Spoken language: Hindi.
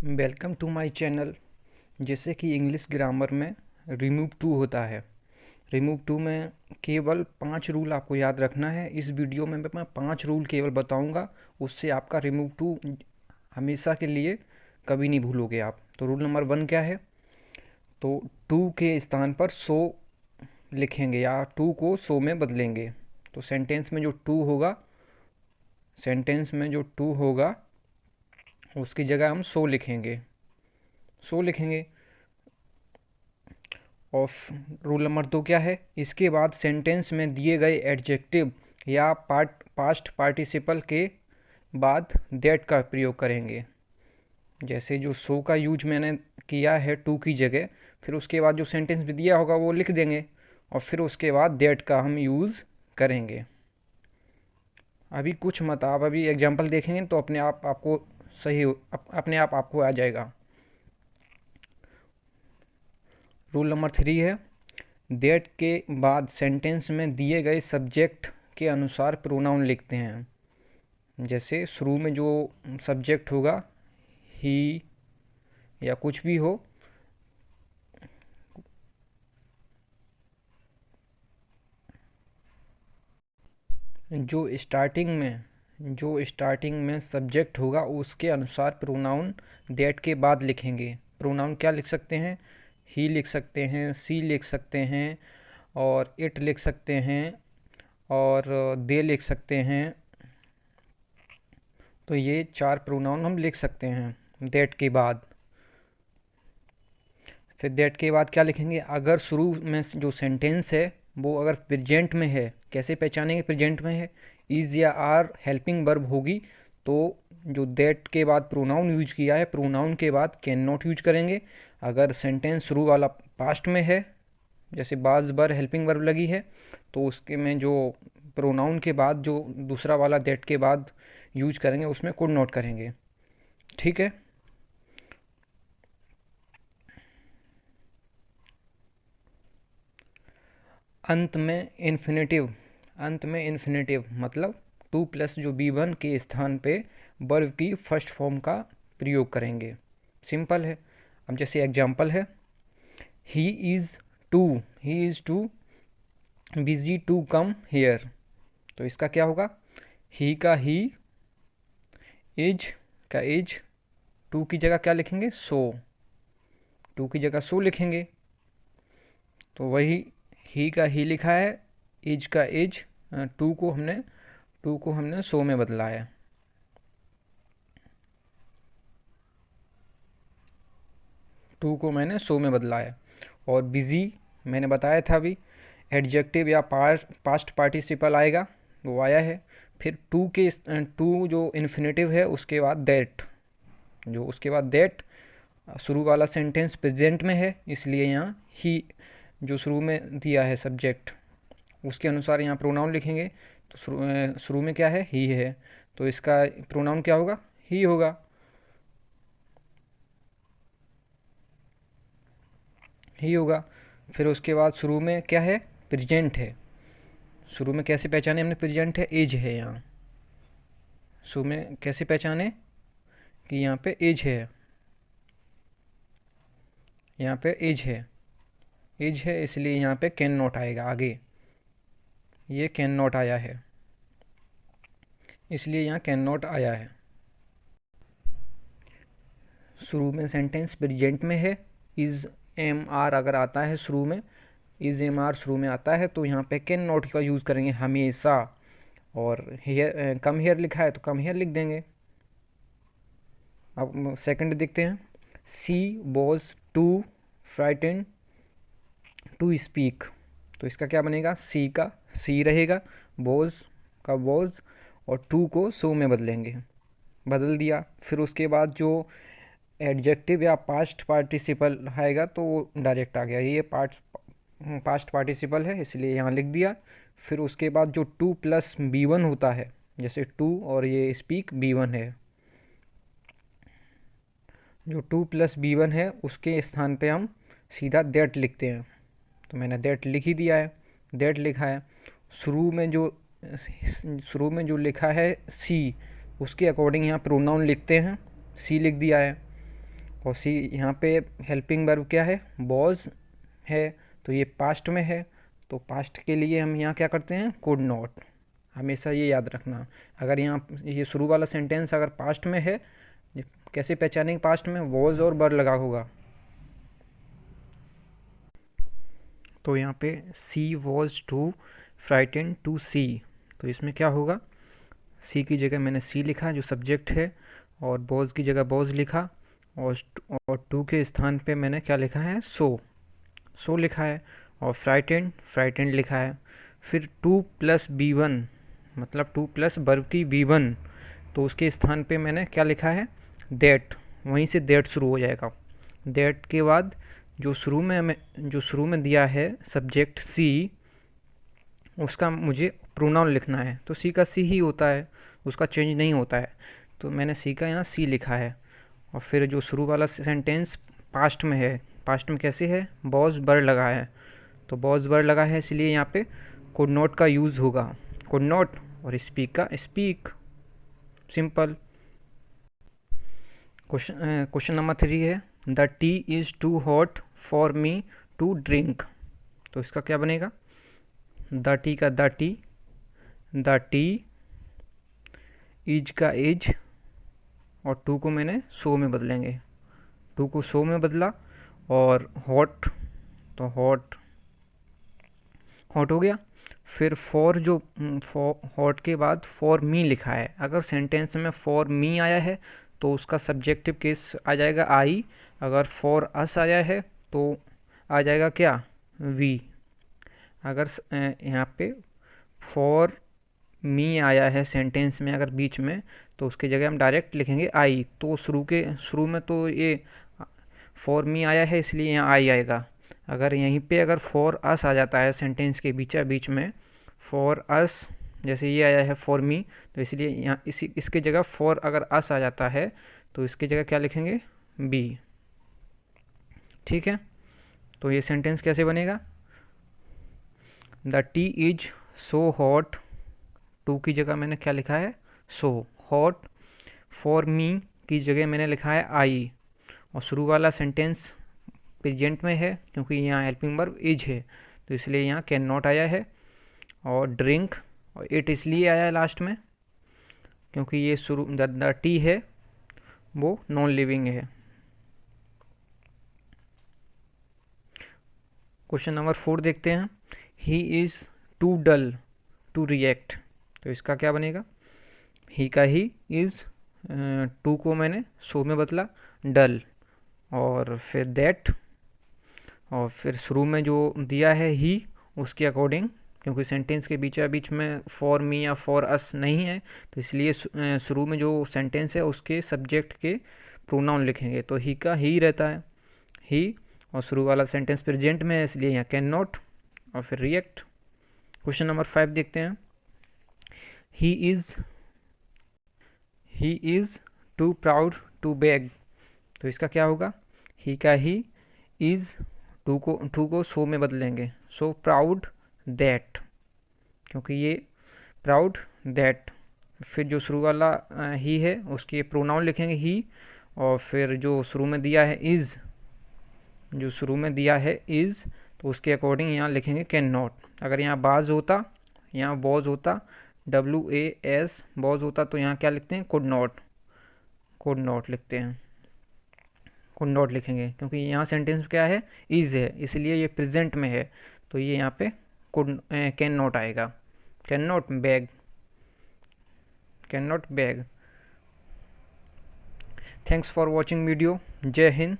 Welcome to my channel. जैसे कि इंग्लिश ग्रामर में रिमूव टू होता है। रिमूव टू में केवल 5 रूल आपको याद रखना है। इस वीडियो में मैं 5 रूल केवल बताऊंगा, उससे आपका रिमूव टू हमेशा के लिए कभी नहीं भूलोगे आप। तो रूल नंबर 1 क्या है? तो टू के स्थान पर सो लिखेंगे या टू को सो में बदलेंगे। तो सेंटेंस में जो टू होगा उसकी जगह हम सो लिखेंगे। ऑफ रूल नंबर 2 क्या है? इसके बाद सेंटेंस में दिए गए एडजेक्टिव या पास्ट पार्टिसिपल के बाद दैट का प्रयोग करेंगे। जैसे जो सो का यूज मैंने किया है टू की जगह, फिर उसके बाद जो सेंटेंस भी दिया होगा वो लिख देंगे और फिर उसके बाद दैट का हम यूज़ करेंगे। अभी कुछ मत आप अभी एग्जांपल देखेंगे तो अपने आप आपको आ जाएगा। रूल नंबर 3 है, दैट के बाद सेंटेंस में दिए गए सब्जेक्ट के अनुसार प्रोनाउन लिखते हैं। जैसे शुरू में जो सब्जेक्ट होगा ही या कुछ भी हो, जो स्टार्टिंग में सब्जेक्ट होगा उसके अनुसार प्रोनाउन दैट के बाद लिखेंगे। प्रोनाउन क्या लिख सकते हैं? ही लिख सकते हैं, सी लिख सकते हैं, और इट लिख सकते हैं, और दे लिख सकते हैं। तो ये 4 प्रोनाउन हम लिख सकते हैं दैट के बाद। फिर दैट के बाद क्या लिखेंगे? अगर शुरू में जो सेंटेंस है वो अगर प्रेजेंट में है, कैसे पहचानेंगे प्रेजेंट में है? इज़ या आर हेल्पिंग वर्ब होगी तो जो दैट के बाद प्रोनाउन यूज किया है, प्रोनाउन के बाद कैन नॉट यूज करेंगे। अगर सेंटेंस शुरू वाला पास्ट में है, जैसे बाज बर हेल्पिंग वर्ब लगी है, तो उसके में जो प्रोनाउन के बाद जो दूसरा वाला दैट के बाद यूज करेंगे उसमें कुड नॉट करेंगे। ठीक है। अंत में इन्फिनेटिव मतलब टू प्लस जो बी वन के स्थान पे वर्ब की फर्स्ट फॉर्म का प्रयोग करेंगे। सिंपल है। अब जैसे एग्जांपल है, he is too busy to come here. तो इसका क्या होगा? ही का ही, इज का इज, टू की जगह क्या लिखेंगे? टू की जगह सो लिखेंगे। तो वही ही का ही लिखा है, इज का इज, टू को हमने सो में बदला है। टू को मैंने सो में बदला है। और बिज़ी मैंने बताया था अभी, एडजेक्टिव या पास्ट पार्टिसिपल आएगा, वो आया है। फिर टू जो इन्फिनेटिव है उसके बाद दैट शुरू वाला सेंटेंस प्रेजेंट में है, इसलिए यहाँ ही जो शुरू में दिया है सब्जेक्ट उसके अनुसार यहाँ प्रोनाउन लिखेंगे। तो शुरू में क्या है? ही है, तो इसका प्रोनाउन क्या होगा? ही होगा। फिर उसके बाद शुरू में क्या है? प्रेजेंट है। शुरू में कैसे पहचाने हमने प्रेजेंट है? एज है यहाँ। शुरू में कैसे पहचाने कि यहाँ पे एज है? यहाँ पे एज है इसलिए यहाँ पे कैन नॉट आएगा आगे। ये कैन नॉट आया है, इसलिए यहाँ कैन नॉट आया है। शुरू में सेंटेंस प्रेजेंट में है, इज़ एम आर अगर आता है शुरू में, इज़ एम आर शुरू में आता है तो यहाँ पे कैन नॉट का यूज़ करेंगे हमेशा। और हेयर कम हेयर लिखा है तो कम हेयर लिख देंगे। अब सेकंड देखते हैं, she was too frightened to speak. तो इसका क्या बनेगा? सी का सी रहेगा, वॉज का वॉज, और टू को सो में बदल दिया। फिर उसके बाद जो एडजेक्टिव या पास्ट पार्टिसिपल आएगा तो वो डायरेक्ट आ गया, ये पास्ट पार्टिसिपल है इसलिए यहाँ लिख दिया। फिर उसके बाद जो टू प्लस बी वन होता है, जैसे टू और ये स्पीक बी वन है, जो टू प्लस बी वन है उसके स्थान पे हम सीधा दैट लिखते हैं। तो मैंने दैट लिख ही दिया है, दैट लिखा है। शुरू में जो लिखा है सी, उसके अकॉर्डिंग यहाँ प्रोनाउन लिखते हैं, सी लिख दिया है। और सी यहाँ पे हेल्पिंग वर्ब क्या है, वॉज है, तो ये पास्ट में है, तो पास्ट के लिए हम यहाँ क्या करते हैं, कुड नॉट। हमेशा ये याद रखना, अगर यहाँ ये शुरू वाला सेंटेंस अगर पास्ट में है, कैसे पहचानेंगे पास्ट में, वॉज और वर लगा होगा। तो यहाँ पे सी वॉज टू फ्राइटेन टू सी, तो इसमें क्या होगा, सी की जगह मैंने सी लिखा जो सब्जेक्ट है, और बॉज की जगह बॉज लिखा, और टू के स्थान पे मैंने क्या लिखा है, सो लिखा है, और फ्राइटेंड लिखा है। फिर 2+B1 मतलब 2+ वर्ब की B1, तो उसके स्थान पे मैंने क्या लिखा है, दैट, वहीं से दैट शुरू हो जाएगा। दैट के बाद जो शुरू में दिया है सब्जेक्ट सी, उसका मुझे प्रोनाउन लिखना है, तो सी का सी ही होता है, उसका चेंज नहीं होता है, तो मैंने सी का यहाँ सी लिखा है। और फिर जो शुरू वाला सेंटेंस पास्ट में है, पास्ट में कैसे है, बॉज बर लगा है, तो बॉज बर लगा है इसलिए यहाँ पे कुड नॉट का यूज़ होगा, कुड नॉट, और स्पीक का स्पीक, सिंपल। क्वेश्चन नंबर 3 है, the tea is too hot for me to drink, तो इसका क्या बनेगा, द टी का द टी, इज का इज, और टू को मैंने सो में बदलेंगे, टू को सो में बदला, और हॉट, तो हॉट हो गया। फिर फॉर, जो हॉट के बाद फॉर मी लिखा है, अगर सेंटेंस में फॉर मी आया है तो उसका सब्जेक्टिव केस आ जाएगा आई, अगर फॉर अस आया है तो आ जाएगा क्या, वी। अगर यहाँ पे फॉर मी आया है सेंटेंस में अगर बीच में, तो उसकी जगह हम डायरेक्ट लिखेंगे आई, तो शुरू में तो ये फॉर मी आया है इसलिए यहाँ आई आएगा। अगर यहीं पे अगर फॉर अस आ जाता है सेंटेंस के बीच में, फॉर अस, जैसे ये आया है फॉर मी, तो इसलिए यहाँ इसके जगह फॉर अगर अस आ जाता है तो इसकी जगह क्या लिखेंगे, बी। ठीक है, तो ये सेंटेंस कैसे बनेगा, the tea is so hot, too की जगह मैंने क्या लिखा है, सो हॉट, फॉर मी की जगह मैंने लिखा है आई, और शुरू वाला सेंटेंस प्रेजेंट में है क्योंकि यहाँ हेल्पिंग वर्ब इज है, तो इसलिए यहाँ कैन नॉट आया है, और ड्रिंक और इट इसलिए आया है लास्ट में क्योंकि ये शुरू द टी है वो नॉन लिविंग है। क्वेश्चन नंबर 4 देखते हैं, he is too dull to react, तो इसका क्या बनेगा, ही का ही इज़, टू को मैंने सो में बदला, डल, और फिर दैट, और फिर शुरू में जो दिया है ही उसके अकॉर्डिंग, क्योंकि सेंटेंस के बीच में फॉर मी या फॉर अस नहीं है, तो इसलिए शुरू में जो सेंटेंस है उसके सब्जेक्ट के प्रोनाउन लिखेंगे, तो ही का ही रहता है, ही, और शुरू वाला सेंटेंस प्रेजेंट में है इसलिए यहाँ कैन नॉट, और फिर रिएक्ट। क्वेश्चन नंबर 5 देखते हैं, he is too proud to beg, तो इसका क्या होगा, ही का ही इज़, टू को सो में बदलेंगे, सो प्राउड दैट, क्योंकि ये प्राउड दैट, फिर जो शुरू वाला ही है उसके प्रोनाउन लिखेंगे ही, और फिर जो शुरू में दिया है इज़, जो शुरू में दिया है इज़, तो उसके अकॉर्डिंग यहाँ लिखेंगे कैन नॉट। अगर यहाँ बाज होता, यहाँ बॉज होता, WAS बॉज होता, तो यहाँ क्या लिखते हैं, कुड नॉट लिखते हैं, कुड नॉट लिखेंगे क्योंकि यहाँ सेंटेंस क्या है, इज़ है, इसलिए ये प्रेजेंट में है, तो ये यहाँ पे कैन नॉट आएगा, can not bag. Thanks for watching video, जय हिंद।